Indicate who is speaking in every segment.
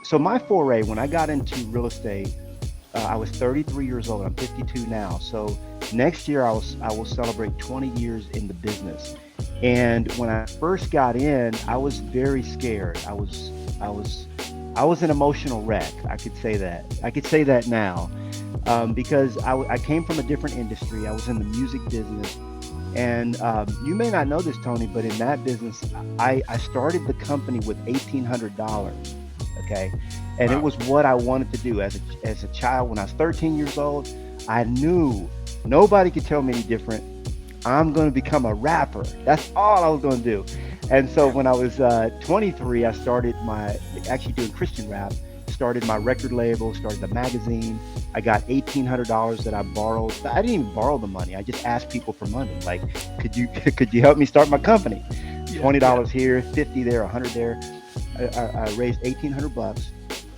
Speaker 1: So my foray, when I got into real estate, I was 33 years old. I'm 52 now. So next year I will celebrate 20 years in the business. And when I first got in, I was very scared. I was an emotional wreck. I could say that. I could say that now, because I came from a different industry. I was in the music business, and you may not know this, Tony, but in that business, I started the company with $1,800. Okay, and it
Speaker 2: Wow.
Speaker 1: was what I wanted to do as a child. When I was 13 years old, I knew nobody could tell me any different. I'm going to become a rapper. That's all I was going to do. And so when I was 23, I started actually doing Christian rap, started my record label, started the magazine. I got $1,800 that I borrowed. I didn't even borrow the money. I just asked people for money. Like, could you help me start my company?
Speaker 2: Yeah, yeah.
Speaker 1: $20 here, 50 there, 100 there. I raised 1,800 bucks.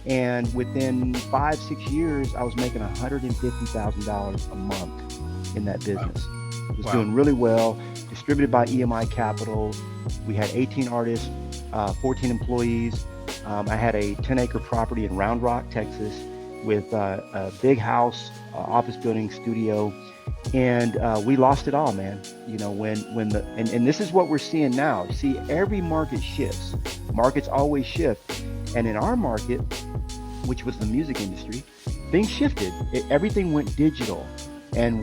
Speaker 1: And within 5, 6 years, I was making $150,000 a month in that
Speaker 2: Wow.
Speaker 1: business. It was
Speaker 2: Wow.
Speaker 1: doing really well, distributed by EMI Capital. We had 18 artists, 14 employees. I had a 10-acre property in Round Rock, Texas, with a big house, office building, studio, and we lost it all, man. When and this is what we're seeing now. See, every market shifts. Markets always shift, and in our market, which was the music industry, things shifted. Everything went digital. And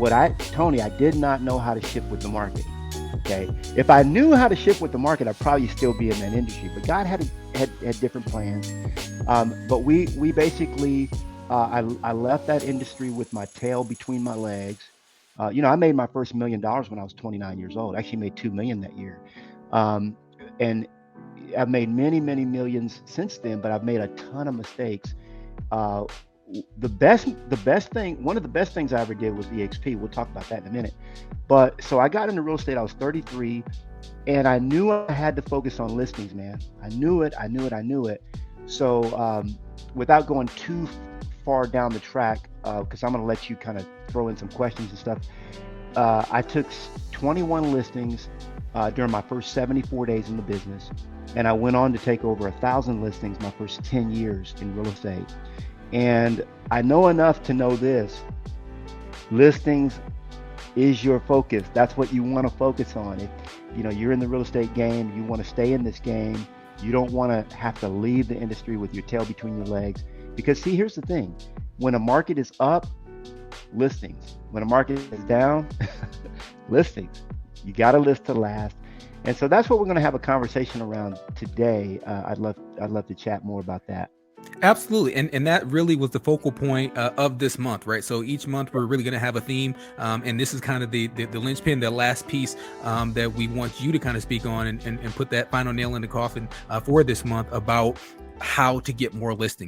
Speaker 1: Tony, I did not know how to shift with the market. Okay. If I knew how to shift with the market, I'd probably still be in that industry. But God had different plans. But we basically, I left that industry with my tail between my legs. I made my first $1 million when I was 29 years old. I actually made 2 million that year. Um, and I've made many, many millions since then, but I've made a ton of mistakes. Uh, the best thing, one of the best things I ever did was EXP. We'll talk about that in a minute. But so I got into real estate. I was 33, and I knew I had to focus on listings, man. I knew it. I knew it. I knew it. So without going too far down the track, because I'm going to let you kind of throw in some questions and stuff. I took 21 listings during my first 74 days in the business, and I went on to take over 1,000 listings my first 10 years in real estate. And I know enough to know this: listings is your focus. That's what you want to focus on. If you're in the real estate game, you want to stay in this game. You don't want to have to leave the industry with your tail between your legs. Because see, here's the thing: when a market is up, listings. When a market is down, listings. You got to list to last. And so that's what we're going to have a conversation around today. I'd love to chat more about that.
Speaker 2: Absolutely. And that really was the focal point of this month, right? So each month we're really going to have a theme. And this is kind of the linchpin, the last piece that we want you to kind of speak on and put that final nail in the coffin for this month about how to get more listings.